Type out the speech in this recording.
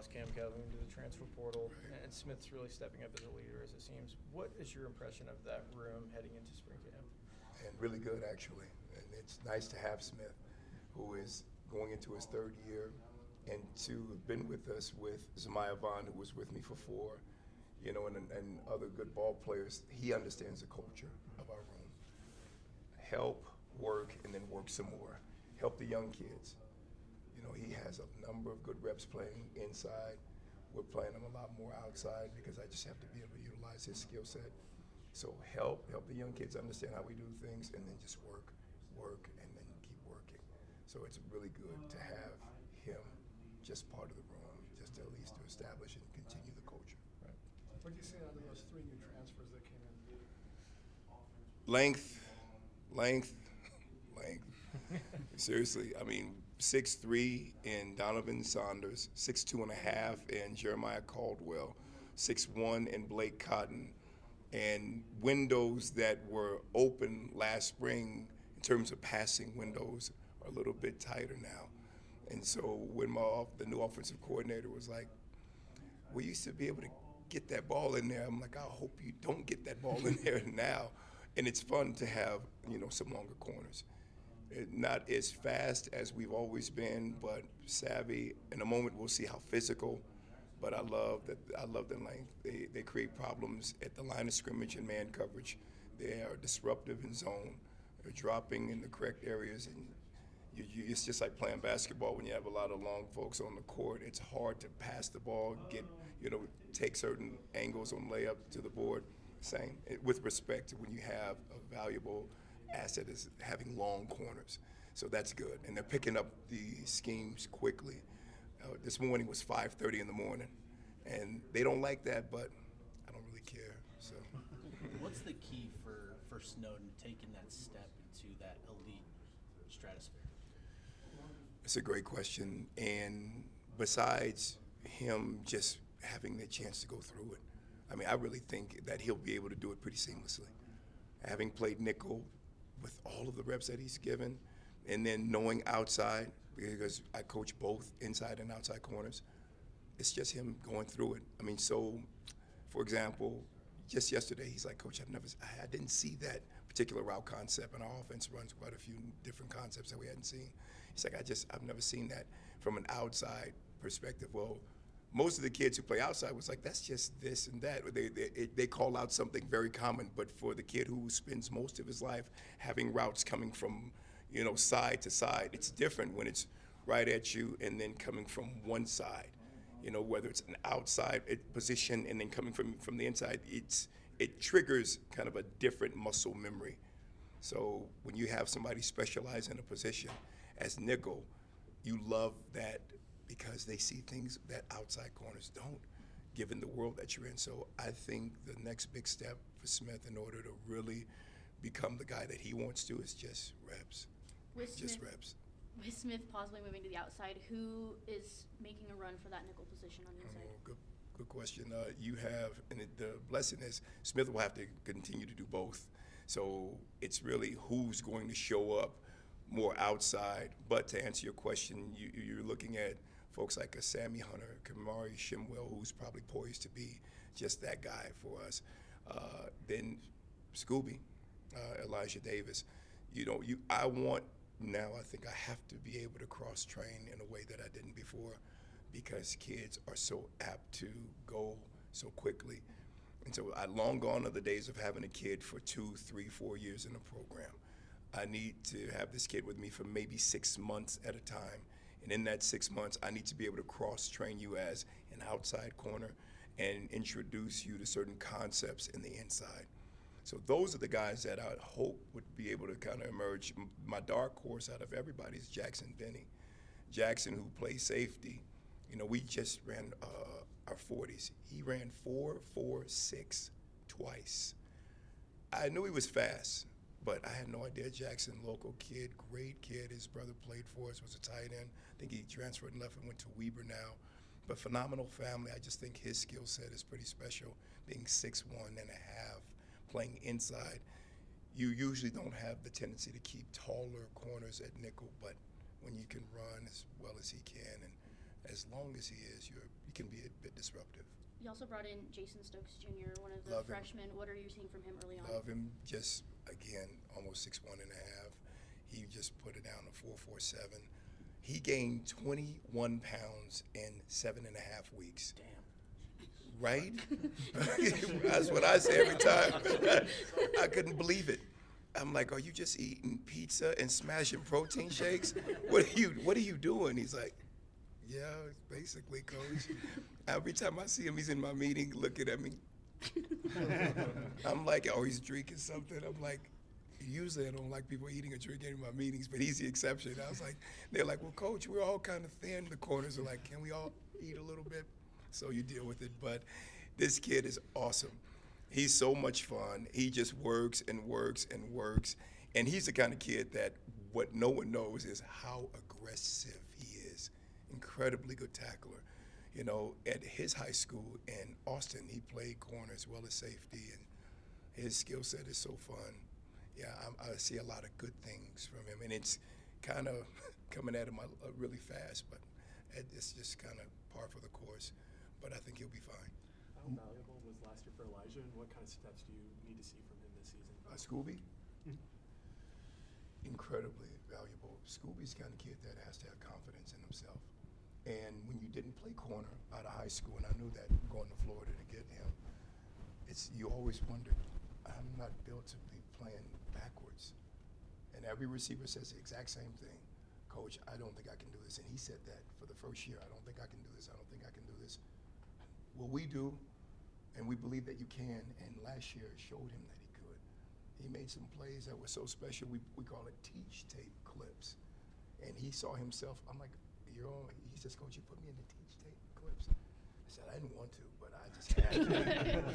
lost Cam Calhoun to the transfer portal, and Smith's really stepping up as a leader, as it seems. What is your impression of that room heading into spring camp? And really good, actually. And it's nice to have Smith, who is going into his third year, and to have been with us with Zemiah Vaughn, who was with me for 4, and other good ball players. He understands the culture of our room. Help, work, and then work some more. Help the young kids. He has a number of good reps playing inside. We're playing him a lot more outside because I just have to be able to utilize his skill set. So help the young kids understand how we do things, and then just work, and then keep working. So it's really good to have him just part of the room, just at least to establish and continue the culture. Right. What do you say out of those 3 new transfers that came in? Length. Seriously, 6'3" in Donovan Saunders, 6'2.5" in Jeremiah Caldwell, 6'1" in Blake Cotton, and windows that were open last spring in terms of passing windows are a little bit tighter now. And so when the new offensive coordinator was like, we used to be able to get that ball in there, I'm like, I hope you don't get that ball in there now. And it's fun to have, some longer corners. Not as fast as we've always been, but savvy. In a moment, we'll see how physical. But I love the length. They create problems at the line of scrimmage and man coverage. They are disruptive in zone. They're dropping in the correct areas, and it's just like playing basketball when you have a lot of long folks on the court. It's hard to pass the ball, take certain angles on layup to the board. Same with respect to when you have a valuable asset is having long corners. So that's good. And they're picking up the schemes quickly. This morning was 5:30 in the morning, and they don't like that, but I don't really care. So, what's the key for Snowden taking that step into that elite stratosphere? It's a great question. And besides him just having the chance to go through it, I really think that he'll be able to do it pretty seamlessly. Having played nickel with all of the reps that he's given, and then knowing outside, because I coach both inside and outside corners, it's just him going through it. So, for example, just yesterday, he's like, Coach, I didn't see that particular route concept, and our offense runs quite a few different concepts that we hadn't seen. He's like, I've never seen that from an outside perspective. Well, most of the kids who play outside was like, that's just this and that. They call out something very common, but for the kid who spends most of his life having routes coming from, side to side, it's different when it's right at you and then coming from one side. Whether it's an outside position and then coming from the inside, it triggers kind of a different muscle memory. So when you have somebody specialize in a position as nickel, you love that, because they see things that outside corners don't, given the world that you're in. So I think the next big step for Smith in order to really become the guy that he wants to is just reps. Reps. With Smith possibly moving to the outside, who is making a run for that nickel position on the inside? Good question. You have, and the blessing is Smith will have to continue to do both. So it's really who's going to show up more outside. But to answer your question, you're looking at folks like a Sammy Hunter, Kamari Shimwell, who's probably poised to be just that guy for us. Then Scooby, Elijah Davis. I think I have to be able to cross-train in a way that I didn't before, because kids are so apt to go so quickly. And so long gone are the days of having a kid for 2, 3, 4 years in a program. I need to have this kid with me for maybe 6 months at a time. And in that 6 months, I need to be able to cross-train you as an outside corner and introduce you to certain concepts in the inside. So those are the guys that I hope would be able to kind of emerge. My dark horse out of everybody is Jackson Benny. Jackson, who plays safety, we just ran our 40s. He ran 4.46 twice. I knew he was fast, but I had no idea. Jackson, local kid, great kid. His brother played for us, was a tight end. I think he transferred and left and went to Weber now. But phenomenal family. I just think his skill set is pretty special, being 6'1 and a half, playing inside. You usually don't have the tendency to keep taller corners at nickel, but when you can run as well as he can, and as long as he is, he can be a bit disruptive. You also brought in Jason Stokes Jr., one of the Love him. freshmen. What are you seeing from him early on? Love him. Just again, almost 6'1.5". He just put it down to 4.47. He gained 21 pounds in 7.5 weeks. Damn. Right? That's what I say every time. I couldn't believe it. I'm like, are you just eating pizza and smashing protein shakes? What are you doing? He's like, yeah, basically, coach. Every time I see him, he's in my meeting looking at me. I'm like, oh, he's drinking something. I'm like, usually I don't like people eating or drinking in my meetings, but he's the exception. I was like, they're like, well, coach, we're all kind of thin. The corners are like, can we all eat a little bit? So you deal with it. But this kid is awesome. He's so much fun. He just works and works and works. And he's the kind of kid that what no one knows is how aggressive he is. Incredibly good tackler. You know, at his high school in Austin, he played corner as well as safety, and his skill set is so fun. Yeah, I see a lot of good things from him, and it's kind of coming at him really fast, but it's just kind of par for the course. But I think he'll be fine. How valuable was last year for Elijah, and what kind of steps do you need to see from him this season? Scooby? Incredibly valuable. Scooby's the kind of kid that has to have confidence in himself. And when you didn't play corner out of high school, and I knew that going to Florida to get him, you always wondered, I'm not built to be playing backwards. And every receiver says the exact same thing. Coach, I don't think I can do this. And he said that for the first year. I don't think I can do this. I don't think I can do this. Well, we do, and we believe that you can. And last year showed him that he could. He made some plays that were so special. We call it teach tape clips. And he saw himself. I'm like, he says, Coach, you put me in the teach tape clips. I said, I didn't want to, but I just had to.